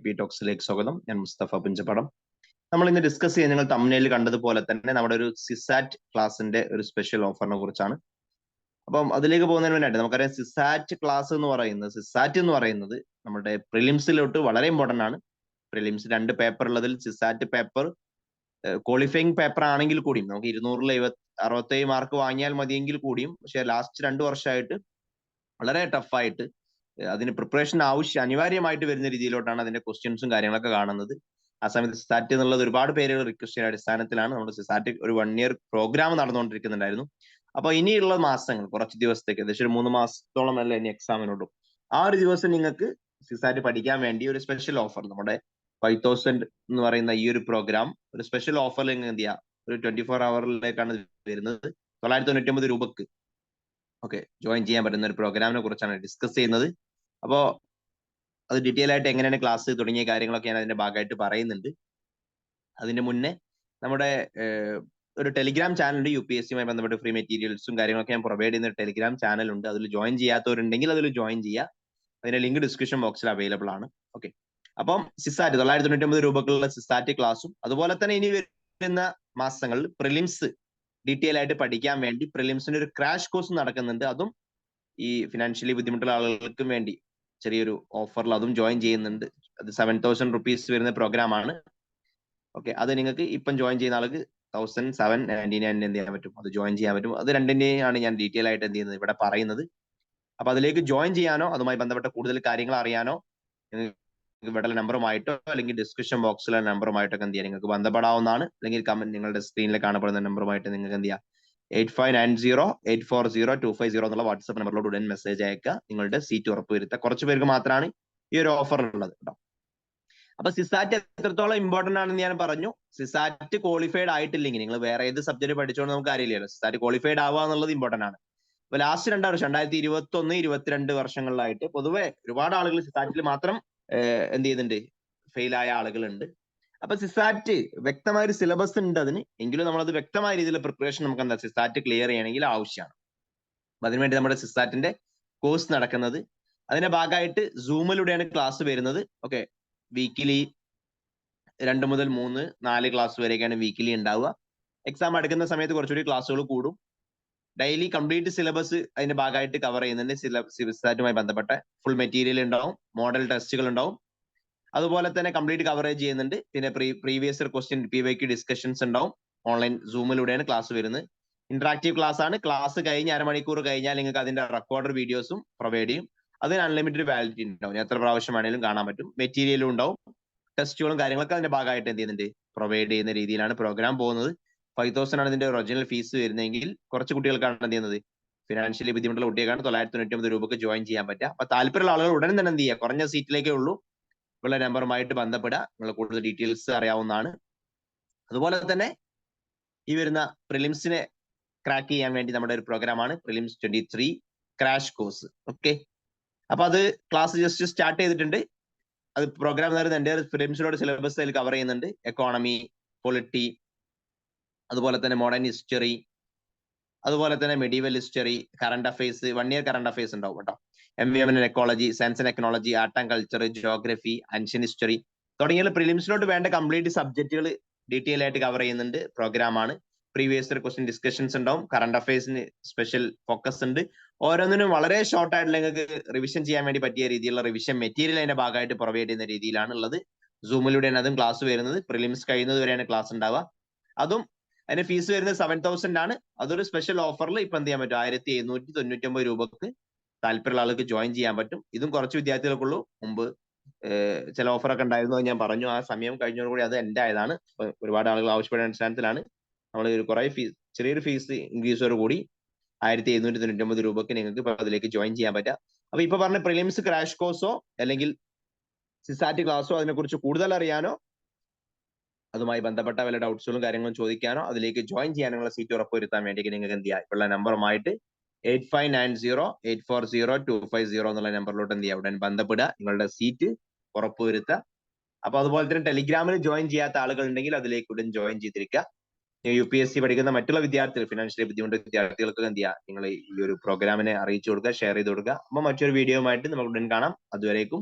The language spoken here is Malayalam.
പി ടോക്സിലേക്ക് സ്വാഗതം. ഞാൻ മുസ്തഫ പുഞ്ചപ്പടം. നമ്മൾ ഇന്ന് ഡിസ്കസ് ചെയ്യാൻ നിങ്ങൾ തംബ്നെയിലിൽ കണ്ടതുപോലെ തന്നെ നമ്മുടെ ഒരു സിസാറ്റ് ക്ലാസിന്റെ ഒരു സ്പെഷ്യൽ ഓഫറിനെ കുറിച്ചാണ്. അപ്പം അതിലേക്ക് പോകുന്നതിന് മുന്നായിട്ട് നമുക്കറിയാം സിസാറ്റ് ക്ലാസ് എന്ന് പറയുന്നത്, സിസാറ്റ് എന്ന് പറയുന്നത് നമ്മുടെ പ്രിലിംസിലോട്ട് വളരെ ഇമ്പോർട്ടന്റ് ആണ്. പ്രിലിംസ് 2 പേപ്പർ ഉള്ളതിൽ സിസാറ്റ് പേപ്പർ ക്വാളിഫയിങ് പേപ്പർ ആണെങ്കിൽ കൂടിയും നമുക്ക് 267 മാർക്ക് വാങ്ങിയാൽ മതിയെങ്കിൽ കൂടിയും, പക്ഷെ ലാസ്റ്റ് 2 വർഷമായിട്ട് വളരെ ടഫായിട്ട് അതിന് പ്രിപ്പറേഷൻ അനിവാര്യമായിട്ട് വരുന്ന രീതിയിലോട്ടാണ് അതിന്റെ ക്വസ്റ്റ്യൻസും കാര്യങ്ങളൊക്കെ കാണുന്നത്. ആ സമയത്ത് സിസാറ്റ് എന്നുള്ളത് ഒരുപാട് പേരുകൾ റിക്വസ്റ്റ് ചെയ്യുന്ന അടിസ്ഥാനത്തിലാണ് നമ്മുടെ സിസാറ്റ് ഒരു 1 ഇയർ പ്രോഗ്രാം നടന്നുകൊണ്ടിരിക്കുന്നുണ്ടായിരുന്നു. അപ്പൊ ഇനിയുള്ള മാസങ്ങൾ, കുറച്ച് ദിവസത്തേക്ക്, ഏകദേശം ഒരു 3 മാസത്തോളം അല്ല ഇനി എക്സാമിനോടും, ആ ഒരു ദിവസം നിങ്ങൾക്ക് സിസാറ്റ് പഠിക്കാൻ വേണ്ടി ഒരു സ്പെഷ്യൽ ഓഫർ, നമ്മുടെ 5000 എന്ന് പറയുന്ന ഈ ഒരു പ്രോഗ്രാം ഒരു സ്പെഷ്യൽ ഓഫറിൽ എന്ത് ചെയ്യാം, ഒരു 24 ഹവറിലേക്കാണ് വരുന്നത്. 999 രൂപക്ക് ജോയിൻ ചെയ്യാൻ പറ്റുന്ന ഒരു പ്രോഗ്രാമിനെ കുറിച്ചാണ് ഡിസ്കസ് ചെയ്യുന്നത്. അപ്പോ അത് ഡീറ്റെയിൽ ആയിട്ട് എങ്ങനെയാണ് ക്ലാസ് തുടങ്ങിയ കാര്യങ്ങളൊക്കെ ഞാൻ അതിന്റെ ഭാഗമായിട്ട് പറയുന്നുണ്ട്. അതിന്റെ മുന്നേ നമ്മുടെ ഒരു ടെലിഗ്രാം ചാനൽ ഉണ്ട്, UPSCയുമായി ബന്ധപ്പെട്ട് ഫ്രീ മെറ്റീരിയൽസും കാര്യങ്ങളൊക്കെ ഞാൻ പ്രൊവൈഡ് ചെയ്യുന്ന ഒരു ടെലിഗ്രാം ചാനൽ ഉണ്ട്. അതിൽ ജോയിൻ ചെയ്യാത്തവരുണ്ടെങ്കിൽ അതിൽ ജോയിൻ ചെയ്യുക. അതിന്റെ ലിങ്ക് ഡിസ്ക്രിപ്ഷൻ ബോക്സിൽ അവൈലബിൾ ആണ്. ഓക്കെ, അപ്പം സിസാറ്റ് 999 രൂപക്കുള്ള സിസാറ്റ് ക്ലാസും, അതുപോലെ തന്നെ ഇനി വരുന്ന മാസങ്ങളിൽ പ്രിലിംസ് ഡീറ്റെയിൽ ആയിട്ട് പഠിക്കാൻ വേണ്ടി പ്രിലിംസിന്റെ ഒരു ക്രാഷ് കോഴ്സ് നടക്കുന്നുണ്ട്. അതും ഈ ഫിനാൻഷ്യലി ബുദ്ധിമുട്ടുള്ള ആളുകൾക്കും വേണ്ടി ചെറിയൊരു ഓഫറിൽ അതും ജോയിൻ ചെയ്യുന്നുണ്ട്. അത് 7000 റുപ്പീസ് വരുന്ന പ്രോഗ്രാം ആണ്. ഓക്കെ, അത് നിങ്ങൾക്ക് ഇപ്പം ജോയിൻ ചെയ്യുന്ന ആൾക്ക് 1799 എന്ത് ചെയ്യാൻ പറ്റും, അത് ജോയിൻ ചെയ്യാൻ പറ്റും. അത് രണ്ടിനെയാണ് ഞാൻ ഡീറ്റെയിൽ ആയിട്ട് എന്ത് ചെയ്യുന്നത് ഇവിടെ പറയുന്നത്. അപ്പൊ അതിലേക്ക് ജോയിൻ ചെയ്യാനോ അതുമായി ബന്ധപ്പെട്ട കൂടുതൽ കാര്യങ്ങൾ അറിയാനോ ഇവിടെ നമ്പറുമായിട്ടോ അല്ലെങ്കിൽ ഡിസ്ക്രിപ്ഷൻ ബോക്സിലെ നമ്പറുമായിട്ടൊക്കെ എന്ത് ചെയ്യാം, നിങ്ങൾക്ക് ബന്ധപ്പെടാവുന്നതാണ്. അല്ലെങ്കിൽ കമന്റ് നിങ്ങളുടെ സ്ക്രീനിൽ കാണപ്പെടുന്ന നമ്പറുമായിട്ട് നിങ്ങൾക്ക് എന്ത് ചെയ്യാം, 8590840250 എന്നുള്ള വാട്സ്ആപ്പ് നമ്പറിലോട്ട് ഉടൻ മെസ്സേജ് അയക്കുക. നിങ്ങളുടെ സീറ്റ് ഉറപ്പുവരുത്തുക. കുറച്ച് പേർക്ക് മാത്രമാണ് ഈ ഒരു ഓഫർ ഉള്ളത് കേട്ടോ. അപ്പൊ സിസാറ്റ് എത്രത്തോളം ഇമ്പോർട്ടന്റ് ആണെന്ന് ഞാൻ പറഞ്ഞു. സിസാറ്റ് ക്വാളിഫൈഡ് ആയിട്ടില്ലെങ്കിൽ നിങ്ങൾ വേറെ ഏത് സബ്ജക്ട് പഠിച്ചോണ്ട് നമുക്ക് അറിയില്ലല്ലോ, സിസാറ്റ് ക്വാളിഫൈഡ് ആവുക എന്നുള്ളത് ഇമ്പോർട്ടന്റ് ആണ്. അപ്പൊ ലാസ്റ്റ് 2 വർഷം 2021, 22 വർഷങ്ങളിലായിട്ട് പൊതുവെ ഒരുപാട് ആളുകൾ സിസാറ്റിൽ മാത്രം എന്ത് ചെയ്യുന്നുണ്ട്, ഫെയിൽ ആയ ആളുകളുണ്ട്. അപ്പൊ സിസാറ്റ് വ്യക്തമായ ഒരു സിലബസ് ഉണ്ട് അതിന്, എങ്കിലും നമ്മളത് വ്യക്തമായ രീതിയിലുള്ള പ്രിപ്പറേഷൻ നമുക്ക് എന്താ സിസാറ്റ് ക്ലിയർ ചെയ്യണമെങ്കിൽ ആവശ്യമാണ്. അപ്പൊ അതിനുവേണ്ടി നമ്മുടെ സിസാറ്റിന്റെ കോഴ്സ് നടക്കുന്നത്. അതിന്റെ ഭാഗമായിട്ട് സൂമിലൂടെയാണ് ക്ലാസ് വരുന്നത്. ഓക്കെ, വീക്കിലി 2 മുതൽ 3, 4 ക്ലാസ് വരെയൊക്കെയാണ് വീക്കിലി ഉണ്ടാവുക. എക്സാം അടുക്കുന്ന സമയത്ത് കുറച്ചുകൂടി ക്ലാസ്സുകൾ കൂടും. ഡെയിലി കംപ്ലീറ്റ് സിലബസ് അതിന്റെ ഭാഗമായിട്ട് കവർ ചെയ്യുന്നുണ്ട്. സിസാറ്റുമായി ബന്ധപ്പെട്ട ഫുൾ മെറ്റീരിയൽ ഉണ്ടാവും, മോഡൽ ടെസ്റ്റുകൾ ഉണ്ടാവും, അതുപോലെ തന്നെ കംപ്ലീറ്റ് കവറേജ് ചെയ്യുന്നുണ്ട്. പിന്നെ previous year question PYQ discussions ഉണ്ടാവും. ഓൺലൈൻ സൂമിലൂടെയാണ് ക്ലാസ് വരുന്നത്. ഇന്ററാക്റ്റീവ് ക്ലാസ് ആണ്. ക്ലാസ് കഴിഞ്ഞ് അരമണിക്കൂർ കഴിഞ്ഞാൽ നിങ്ങൾക്ക് അതിന്റെ റെക്കോർഡർ വീഡിയോസും പ്രൊവൈഡ് ചെയ്യും. അതിന് അൺലിമിറ്റഡ് വാലിഡിറ്റി ഉണ്ടാവും, എത്ര പ്രാവശ്യം വേണമെങ്കിലും കാണാൻ പറ്റും. മെറ്റീരിയലും ഉണ്ടാവും, ടെസ്റ്റുകളും കാര്യങ്ങളൊക്കെ അതിന്റെ ഭാഗമായിട്ട് എന്ത് ചെയ്യുന്നുണ്ട്, പ്രൊവൈഡ് ചെയ്യുന്ന രീതിയിലാണ് പ്രോഗ്രാം പോകുന്നത്. 5000 ആണ് ഇതിന്റെ ഒറിജിനൽ ഫീസ് വരുന്നതെങ്കിൽ കുറച്ച് കുട്ടികൾക്കാണ് എന്ത് ചെയ്യുന്നത്, ഫിനാൻഷ്യലി ബുദ്ധിമുട്ടുള്ള കുട്ടികൾക്കാണ് 999 രൂപക്ക് ജോയിൻ ചെയ്യാൻ പറ്റുക. അപ്പൊ താല്പര്യമുള്ള ആളുകൾ ഉടൻ തന്നെ എന്ത് ചെയ്യുക, കുറഞ്ഞ സീറ്റിലേക്കേ ഉള്ളൂ, ഉള്ള നമ്പറുമായിട്ട് ബന്ധപ്പെടുക. നിങ്ങൾ കൂടുതൽ ഡീറ്റെയിൽസ് അറിയാവുന്നതാണ്. അതുപോലെ തന്നെ ഈ വരുന്ന പ്രിലിംസിനെ ക്രാക്ക് ചെയ്യാൻ വേണ്ടി നമ്മുടെ ഒരു പ്രോഗ്രാമാണ് പ്രിലിംസ് 23 ക്രാഷ് കോഴ്സ്. ഓക്കെ, അപ്പൊ അത് ക്ലാസ് ജസ്റ്റ് സ്റ്റാർട്ട് ചെയ്തിട്ടുണ്ട്. അത് പ്രോഗ്രാം എന്റെ പ്രിലിംസിനോട് സിലബസ് അതിൽ കവർ ചെയ്യുന്നുണ്ട്. എക്കോണമി, പൊളിറ്റി, അതുപോലെ തന്നെ മോഡേൺ ഹിസ്റ്ററി, അതുപോലെ തന്നെ medieval history, current affairs, 1 year current affairs ഉണ്ടാവും കേട്ടോ. Environment and ecology, science and technology, art and culture, geography, ancient history തുടങ്ങിയ പ്രിലിംസിലോട്ട് വേണ്ട കംപ്ലീറ്റ് സബ്ജക്റ്റുകൾ ഡീറ്റെയിൽ ആയിട്ട് കവർ ചെയ്യുന്നുണ്ട് പ്രോഗ്രാമാണ്. പ്രീവിയസ് ഇയർ ക്വസ്റ്റ്യൻ ഡിസ്കഷൻസ് ഉണ്ടാവും. കറണ്ട് അഫയേഴ്സിന് സ്പെഷ്യൽ ഫോക്കസ് ഉണ്ട്. ഓരോന്നിനും വളരെ ഷോർട്ട് ആയിട്ട് നിങ്ങൾക്ക് റിവിഷൻ ചെയ്യാൻ വേണ്ടി പറ്റിയ രീതിയിലുള്ള റിവിഷൻ മെറ്റീരിയൽ അതിന്റെ ഭാഗമായിട്ട് പ്രൊവൈഡ് ചെയ്യുന്ന രീതിയിലാണ് ഉള്ളത്. സൂമിലൂടെയാണ് അതും ക്ലാസ് വരുന്നത്. പ്രിലിംസ് കഴിയുന്നത് വരെയാണ് ക്ലാസ് ഉണ്ടാവുക. അതും അതിന്റെ ഫീസ് വരുന്നത് 7000 ആണ്. അതൊരു സ്പെഷ്യൽ ഓഫറിൽ ഇപ്പൊ എന്ത് ചെയ്യാൻ പറ്റും, 1799 രൂപക്ക് താല്പര്യമുള്ള ആൾക്ക് ജോയിൻ ചെയ്യാൻ പറ്റും. ഇതും കുറച്ച് വിദ്യാർത്ഥികൾക്കുള്ളൂ. മുമ്പ് ചില ഓഫറൊക്കെ ഉണ്ടായിരുന്നു, ഞാൻ പറഞ്ഞു. ആ സമയം കഴിഞ്ഞതോടുകൂടി അത് എൻഡ് ആയതാണ്. ഒരുപാട് ആളുകൾ ആവശ്യപ്പെടുന്ന അടിസ്ഥാനത്തിലാണ് നമ്മൾ കുറെ ചെറിയൊരു ഫീസ് ഇൻക്രീസോട് കൂടി 1799 രൂപക്ക് നിങ്ങൾക്ക് ഇപ്പൊ അതിലേക്ക് ജോയിൻ ചെയ്യാൻ പറ്റുക. അപ്പൊ ഇപ്പൊ പറഞ്ഞ പ്രിലിംസ് ക്രാഷ് കോഴ്സോ അല്ലെങ്കിൽ സിസാറ്റ് ക്ലാസ്സോ അതിനെക്കുറിച്ച് കൂടുതൽ അറിയാനോ അതുമായി ബന്ധപ്പെട്ട വല്ല ഡൗട്ട്സുകളും കാര്യങ്ങളും ചോദിക്കാനോ അതിലേക്ക് ജോയിൻ ചെയ്യാനുള്ള സീറ്റ് ഉറപ്പുവരുത്താൻ വേണ്ടി നിങ്ങൾക്ക് എന്ത് ചെയ്യാം, ഉള്ള നമ്പറുമായിട്ട് 8590840250 എന്നുള്ള നമ്പറിലോട്ട് എന്ത് ചെയ്യുക, ഉടൻ ബന്ധപ്പെടുക, നിങ്ങളുടെ സീറ്റ് ഉറപ്പുവരുത്തുക. അപ്പൊ അതുപോലെ തന്നെ ടെലിഗ്രാമിൽ ജോയിൻ ചെയ്യാത്ത ആളുകൾ ഉണ്ടെങ്കിൽ അതിലേക്ക് ഉടൻ ജോയിൻ ചെയ്തിരിക്കുക. UPSC പഠിക്കുന്ന മറ്റുള്ള വിദ്യാർത്ഥികൾ, ഫിനാൻഷ്യലി ബുദ്ധിമുട്ട് വിദ്യാർത്ഥികൾക്ക് എന്ത് ചെയ്യുക, നിങ്ങൾ ഈ ഒരു പ്രോഗ്രാമിനെ അറിയിച്ചു കൊടുക്കുക, ഷെയർ ചെയ്ത് കൊടുക്കുക. അപ്പൊ മറ്റൊരു വീഡിയോയുമായിട്ട് നമുക്ക് ഉടൻ കാണാം. അതുവരേക്കും